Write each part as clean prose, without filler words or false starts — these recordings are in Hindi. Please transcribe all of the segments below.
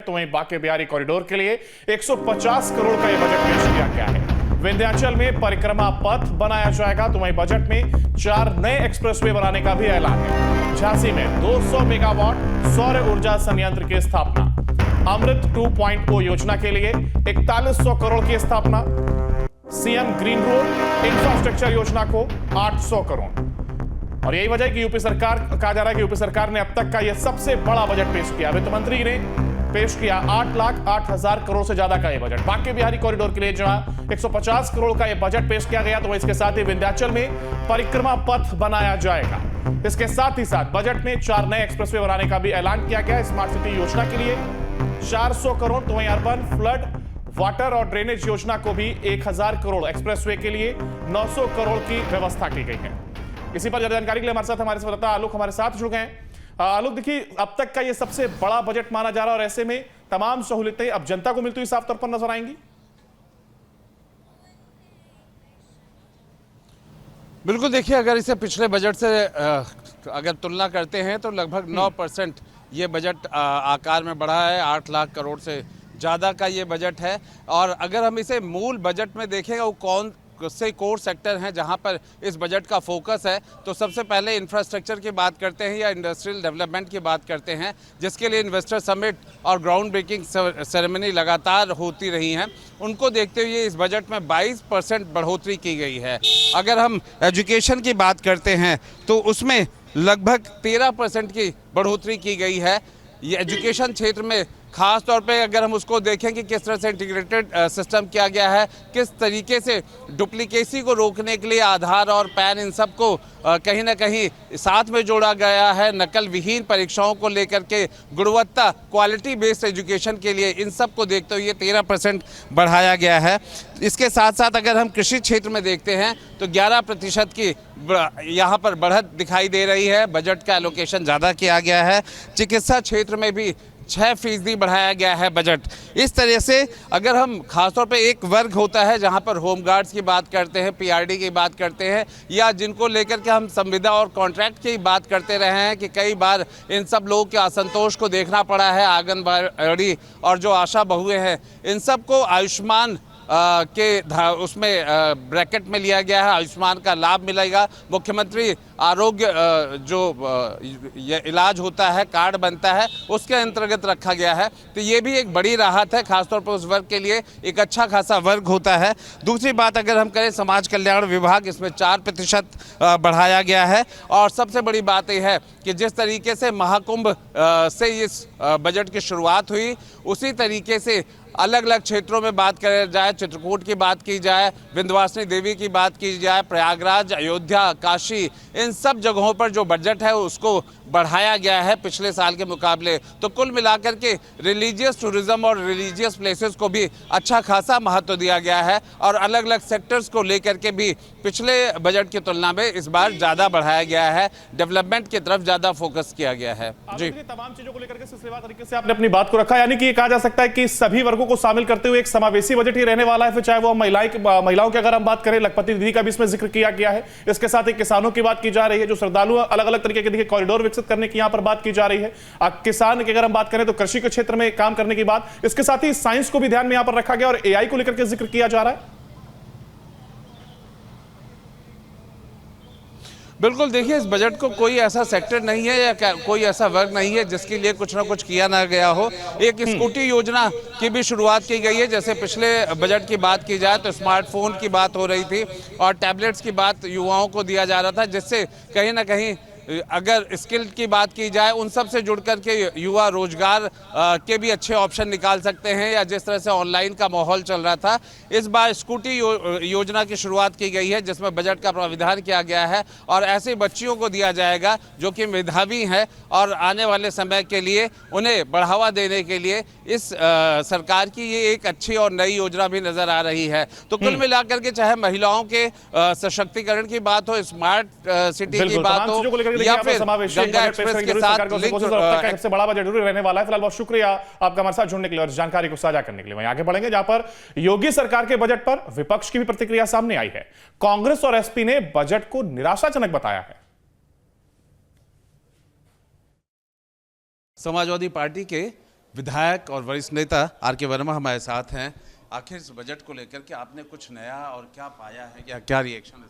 तो वहीं बांके बिहारी कॉरिडोर के लिए 150 करोड़ का यह बजट पेश किया गया है। विंध्याचल में परिक्रमा पथ बनाया जाएगा तो वहीं बजट में 4 नए एक्सप्रेसवे बनाने का भी ऐलान है। झांसी में 200 मेगावाट सौर ऊर्जा संयंत्र की स्थापना। अमृत 2.0 योजना के लिए 4100 करोड़ की स्थापना। सीएम ग्रीन रोड इंफ्रास्ट्रक्चर योजना को 800 करोड़। और यही वजह है कि यूपी सरकार कहा जा रहा है कि यूपी सरकार ने अब तक का यह सबसे बड़ा बजट पेश किया। वित्त मंत्री ने पेश किया 8,08,000 करोड़ से ज्यादा का यह बजट। बांके बिहारी कॉरिडोर के लिए जहां 150 करोड़ का यह बजट पेश किया गया तो इसके साथ ही विंध्याचल में परिक्रमा पथ बनाया जाएगा। इसके साथ ही साथ बजट में 4 नए एक्सप्रेसवे बनाने का भी ऐलान किया गया। स्मार्ट सिटी योजना के लिए 400 करोड़ तो वहीं अर्बन फ्लड वाटर और ड्रेनेज योजना को भी 1000 करोड़, एक्सप्रेसवे के लिए 900 करोड़ की व्यवस्था की गई है। इसी पर जानकारी के लिए हमारे साथ हमारे संवाददाता आलोक हमारे साथ जुड़ गए हैं। आलोक, देखिए अब तक का ये सबसे बड़ा बजट माना जा रहा है और ऐसे में तमाम सहूलियतें अब जनता को मिलती हुई साफ तौर पर नजर आएंगी। बिल्कुल, देखिए अगर इसे पिछले बजट से अगर तुलना करते हैं तो लगभग 9% ये बजट आकार में बढ़ा है। 8 लाख करोड़ से ज़्यादा का ये बजट है। और अगर हम इसे मूल बजट में देखें वो कौन से कोर सेक्टर हैं जहां पर इस बजट का फोकस है, तो सबसे पहले इंफ्रास्ट्रक्चर की बात करते हैं या इंडस्ट्रियल डेवलपमेंट की बात करते हैं, जिसके लिए इन्वेस्टर समिट और ग्राउंड ब्रेकिंग सेरेमनी लगातार होती रही हैं। उनको देखते हुए इस बजट में 22% बढ़ोतरी की गई है। अगर हम एजुकेशन की बात करते हैं तो उसमें लगभग 13% की बढ़ोतरी की गई है। ये एजुकेशन क्षेत्र में खास तौर पे अगर हम उसको देखें कि किस तरह से इंटीग्रेटेड सिस्टम किया गया है, किस तरीके से डुप्लीकेसी को रोकने के लिए आधार और पैन इन सब को कहीं ना कहीं साथ में जोड़ा गया है। नकल विहीन परीक्षाओं को लेकर के गुणवत्ता क्वालिटी बेस्ड एजुकेशन के लिए इन सब को देखते हुए 13% बढ़ाया गया है। इसके साथ साथ अगर हम कृषि क्षेत्र में देखते हैं तो 11% की यहाँ पर बढ़त दिखाई दे रही है। बजट का एलोकेशन ज़्यादा किया गया है। चिकित्सा क्षेत्र में भी 6% बढ़ाया गया है बजट। इस तरह से अगर हम खासतौर पे एक वर्ग होता है जहां पर होमगार्ड्स की बात करते हैं, पीआरडी की बात करते हैं, या जिनको लेकर के हम संविदा और कॉन्ट्रैक्ट की बात करते रहे हैं कि कई बार इन सब लोगों के असंतोष को देखना पड़ा है। आंगनबाड़ी और जो आशा बहुएं हैं इन सबको आयुष्मान के उसमें ब्रैकेट में लिया गया है। आयुष्मान का लाभ मिलेगा। मुख्यमंत्री आरोग्य जो ये इलाज होता है, कार्ड बनता है, उसके अंतर्गत रखा गया है। तो ये भी एक बड़ी राहत है, खासतौर पर उस वर्ग के लिए एक अच्छा खासा वर्ग होता है। दूसरी बात अगर हम करें समाज कल्याण विभाग, इसमें 4% बढ़ाया गया है। और सबसे बड़ी बात यह है कि जिस तरीके से महाकुंभ से इस बजट की शुरुआत हुई, उसी तरीके से अलग अलग क्षेत्रों में बात करें जाए, चित्रकूट की बात की जाए, विंध्यवासिनी देवी की बात की जाए, प्रयागराज, अयोध्या, काशी, इन सब जगहों पर जो बजट है उसको बढ़ाया गया है पिछले साल के मुकाबले। तो कुल मिलाकर के रिलीजियस टूरिज्म और रिलीजियस प्लेसेस को भी अच्छा खासा महत्व दिया गया है। और अलग अलग सेक्टर्स को लेकर के भी पिछले बजट की तुलना में इस बार ज़्यादा बढ़ाया गया है। डेवलपमेंट की तरफ ज़्यादा फोकस किया गया है। जी, तमाम चीजों को लेकर के सिलसिलेवार तरीके से आपने अपनी बात को रखा, यानी कि ये कहा जा सकता है कि सभी वर्गों को शामिल करते हुए एक समावेशी बजट ही रहने वाला है। फिर चाहे वो महिलाओं की अगर हम बात करें, लखपति दीदी का भी इसमें जिक्र किया गया है। इसके साथ ही किसानों की बात की जा रही है, जो श्रद्धालु अलग अलग तरीके के देखिए कॉरिडोर विकसित करने की यहां पर बात की जा रही है। किसान की अगर हम बात करें तो कृषि के क्षेत्र में काम करने की बात, इसके साथ ही साइंस को भी ध्यान में यहां पर रखा गया और एआई को लेकर के जिक्र किया जा रहा है। बिल्कुल, देखिए इस बजट को कोई ऐसा सेक्टर नहीं है या कोई ऐसा वर्ग नहीं है जिसके लिए कुछ ना कुछ किया ना गया हो। एक स्कूटी योजना की भी शुरुआत की गई है। जैसे पिछले बजट की बात की जाए तो स्मार्टफोन की बात हो रही थी और टैबलेट्स की बात युवाओं को दिया जा रहा था, जिससे कहीं ना कहीं अगर स्किल की बात की जाए उन सब से जुड़ कर के युवा रोजगार के भी अच्छे ऑप्शन निकाल सकते हैं। या जिस तरह से ऑनलाइन का माहौल चल रहा था, इस बार स्कूटी योजना की शुरुआत की गई है, जिसमें बजट का प्रावधान किया गया है। और ऐसे बच्चियों को दिया जाएगा जो कि मेधावी हैं और आने वाले समय के लिए उन्हें बढ़ावा देने के लिए इस सरकार की ये एक अच्छी और नई योजना भी नजर आ रही है। तो कुल मिलाकर के चाहे महिलाओं के सशक्तिकरण की बात हो, स्मार्ट सिटी की बात हो, या फिर गंगा एक्सप्रेस के साथ सबसे बड़ा बजट जरूर रहने वाला है। फिलहाल बहुत शुक्रिया आपका हमारे साथ जुड़ने के लिए और जानकारी को साझा करने के लिए। वहीं आगे बढ़ेंगे जहां पर योगी सरकार के बजट पर विपक्ष की भी प्रतिक्रिया सामने आई है। कांग्रेस और एसपी ने बजट को निराशाजनक बताया है। समाजवादी पार्टी के विधायक और वरिष्ठ नेता आर.के. वर्मा हमारे साथ हैं। आखिर इस बजट को लेकर के आपने कुछ नया और क्या पाया है, क्या रिएक्शन है?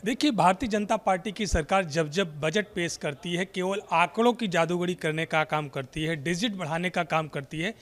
देखिए, भारतीय जनता पार्टी की सरकार जब जब बजट पेश करती है केवल आंकड़ों की जादूगरी करने का काम करती है, डिजिट बढ़ाने का काम करती है।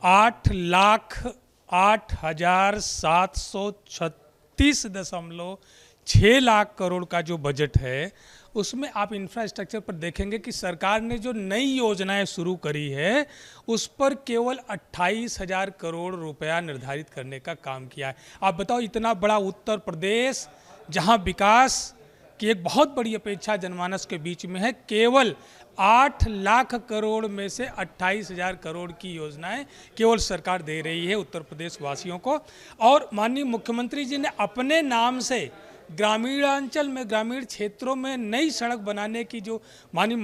8,08,736.6 लाख करोड़ का जो बजट है उसमें आप इंफ्रास्ट्रक्चर पर देखेंगे कि सरकार ने जो नई योजनाएं शुरू करी है उस पर केवल 28,000 करोड़ रुपया निर्धारित करने का काम किया है। आप बताओ, इतना बड़ा उत्तर प्रदेश जहां विकास की एक बहुत बड़ी अपेक्षा जनमानस के बीच में है, केवल 8 लाख करोड़ में से 28,000 करोड़ की योजनाएं केवल सरकार दे रही है उत्तर प्रदेश वासियों को। और माननीय मुख्यमंत्री जी ने अपने नाम से ग्रामीणांचल में, ग्रामीण क्षेत्रों में नई सड़क बनाने की जो माननीय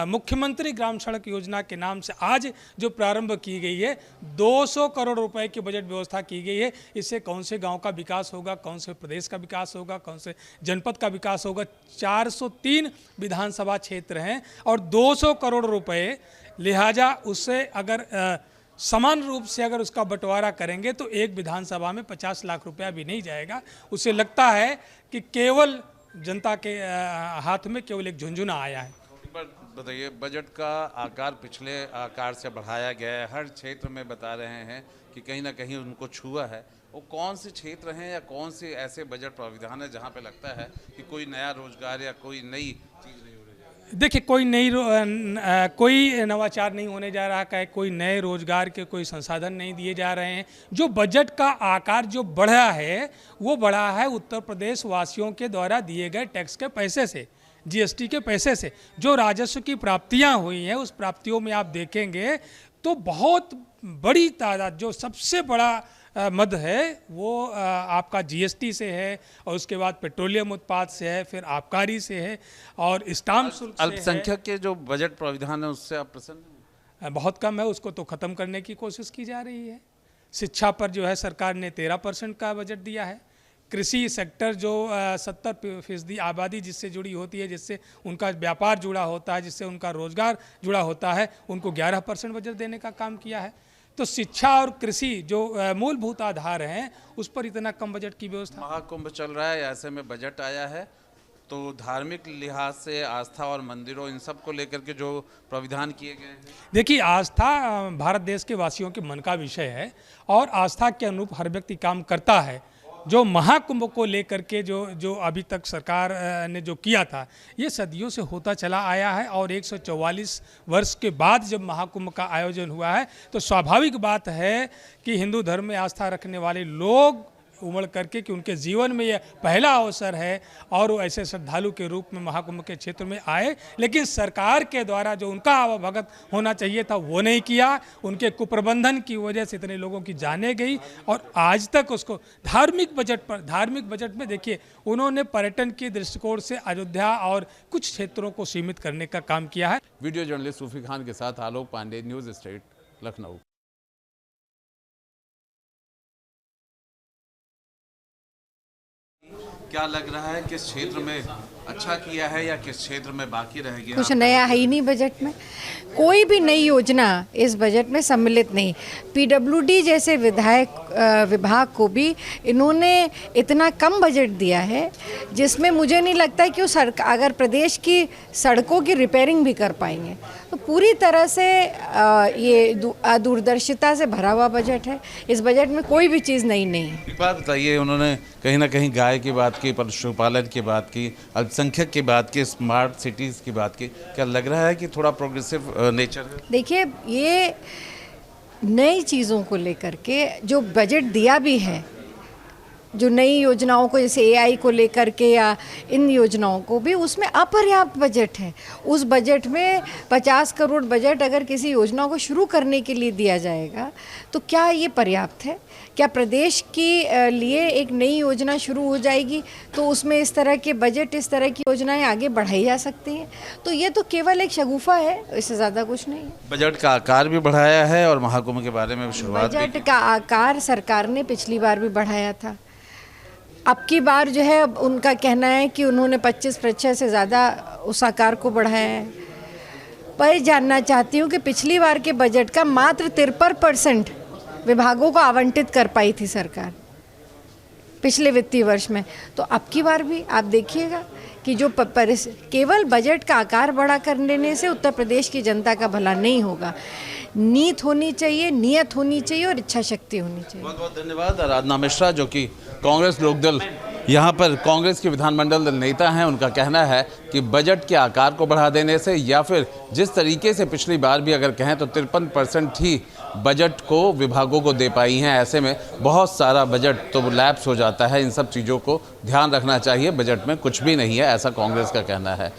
मुख्यमंत्री ग्राम सड़क योजना के नाम से आज जो प्रारंभ की गई है, 200 करोड़ रुपए की बजट व्यवस्था की गई है। इससे कौन से गांव का विकास होगा, कौन से प्रदेश का विकास होगा, कौन से जनपद का विकास होगा। 403 विधानसभा क्षेत्र हैं और 200 करोड़ रुपए, लिहाजा उससे अगर समान रूप से अगर उसका बंटवारा करेंगे तो एक विधानसभा में 50 लाख रुपया भी नहीं जाएगा। उसे लगता है कि केवल जनता के हाथ में केवल एक झुंझुना आया है। बताइए, बजट का आकार पिछले आकार से बढ़ाया गया है, हर क्षेत्र में बता रहे हैं कि कहीं ना कहीं उनको छुआ है। वो कौन से क्षेत्र हैं या कौन से ऐसे बजट प्राविधान है जहाँ पे लगता है कि कोई नया रोजगार या कोई नई चीज़ नहीं? देखिए, कोई नवाचार नहीं होने जा रहा है, कोई नए रोजगार के कोई संसाधन नहीं दिए जा रहे हैं। जो बजट का आकार जो बढ़ा है वो बढ़ा है उत्तर प्रदेश वासियों के द्वारा दिए गए टैक्स के पैसे से, जीएसटी के पैसे से। जो राजस्व की प्राप्तियां हुई हैं उस प्राप्तियों में आप देखेंगे तो बहुत बड़ी तादाद, जो सबसे बड़ा मद है वो आपका जीएसटी से है और उसके बाद पेट्रोलियम उत्पाद से है, फिर आबकारी से है और स्टाम्प शुल्क से है। अल्पसंख्यक के जो बजट प्राविधान है उससे आप प्रसन्न हैं? बहुत कम है, उसको तो ख़त्म करने की कोशिश की जा रही है। शिक्षा पर जो है सरकार ने 13% का बजट दिया है। कृषि सेक्टर जो 70% आबादी जिससे जुड़ी होती है, जिससे उनका व्यापार जुड़ा होता है, जिससे उनका रोजगार जुड़ा होता है, उनको 11% बजट देने का काम किया है। तो शिक्षा और कृषि जो मूलभूत आधार हैं उस पर इतना कम बजट की व्यवस्था। महाकुंभ चल रहा है, ऐसे में बजट आया है, तो धार्मिक लिहाज से आस्था और मंदिरों इन सब को लेकर के जो प्राविधान किए गए हैं। देखिए, आस्था भारत देश के वासियों के मन का विषय है और आस्था के अनुरूप हर व्यक्ति काम करता है। जो महाकुंभ को लेकर के जो अभी तक सरकार ने जो किया था ये सदियों से होता चला आया है और 144 वर्ष के बाद जब महाकुंभ का आयोजन हुआ है तो स्वाभाविक बात है कि हिंदू धर्म में आस्था रखने वाले लोग उमड़ करके कि उनके जीवन में यह पहला अवसर है और वो ऐसे श्रद्धालु के रूप में महाकुंभ के क्षेत्र में आए। लेकिन सरकार के द्वारा जो उनका आवभगत होना चाहिए था वो नहीं किया। उनके कुप्रबंधन की वजह से इतने लोगों की जाने गई और आज तक उसको धार्मिक बजट में देखिए उन्होंने पर्यटन के दृष्टिकोण से अयोध्या और कुछ क्षेत्रों को सीमित करने का काम किया है। वीडियो जर्नलिस्ट सूफी खान के साथ आलोक पांडे, न्यूज़ स्टेट, लखनऊ। क्या लग रहा है किस क्षेत्र में अच्छा किया है या किस क्षेत्र में बाकी रह गया? कुछ नया है ही नहीं बजट में, कोई भी नई योजना इस बजट में सम्मिलित नहीं। पीडब्ल्यूडी जैसे विभाग को भी इन्होंने इतना कम बजट दिया है जिसमें मुझे नहीं लगता कि वो अगर प्रदेश की सड़कों की रिपेयरिंग भी कर पाएंगे। तो पूरी तरह से ये दूरदर्शिता से भरा हुआ बजट है। इस बजट में कोई भी चीज़ नई नहीं है। एक बात बताइए, उन्होंने कहीं ना कहीं गाय की बात की, पशुपालन की बात की, अल्पसंख्यक की बात की, स्मार्ट सिटीज़ की बात की। क्या लग रहा है कि थोड़ा प्रोग्रेसिव नेचर है? देखिए, ये नई चीज़ों को लेकर के जो बजट दिया भी है, जो नई योजनाओं को जैसे एआई को लेकर के या इन योजनाओं को भी, उसमें अपर्याप्त बजट है। उस बजट में 50 करोड़ बजट अगर किसी योजना को शुरू करने के लिए दिया जाएगा तो क्या ये पर्याप्त है? क्या प्रदेश के लिए एक नई योजना शुरू हो जाएगी तो उसमें इस तरह के बजट, इस तरह की योजनाएं आगे बढ़ाई जा सकती हैं? तो ये तो केवल एक शगुफा है, इससे ज़्यादा कुछ नहीं है। बजट का आकार भी बढ़ाया है और महाकुंभ के बारे में शुरुआत बजट का आकार सरकार ने पिछली बार भी बढ़ाया था। अब की बार जो है उनका कहना है कि उन्होंने 25% से ज़्यादा उस आकार को बढ़ाया है। पर जानना चाहती हूँ कि पिछली बार के बजट का मात्र 53% विभागों को आवंटित कर पाई थी सरकार पिछले वित्तीय वर्ष में। तो अब की बार भी आप देखिएगा कि जो केवल बजट का आकार बड़ा करने से उत्तर प्रदेश की जनता का भला नहीं होगा। नीत होनी चाहिए, नियत होनी चाहिए और इच्छा शक्ति होनी चाहिए। बहुत बहुत धन्यवाद। आराधना मिश्रा जो कि कांग्रेस लोकदल यहाँ पर कांग्रेस के विधानमंडल दल नेता हैं, उनका कहना है कि बजट के आकार को बढ़ा देने से या फिर जिस तरीके से पिछली बार भी अगर कहें तो 53% ही बजट को विभागों को दे पाई हैं। ऐसे में बहुत सारा बजट तो लैप्स हो जाता है। इन सब चीज़ों को ध्यान रखना चाहिए। बजट में कुछ भी नहीं है, ऐसा कांग्रेस का कहना है।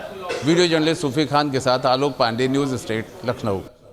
वीडियो जर्नलिस्ट सूफी खान के साथ आलोक पांडे, न्यूज़ स्टेट, लखनऊ।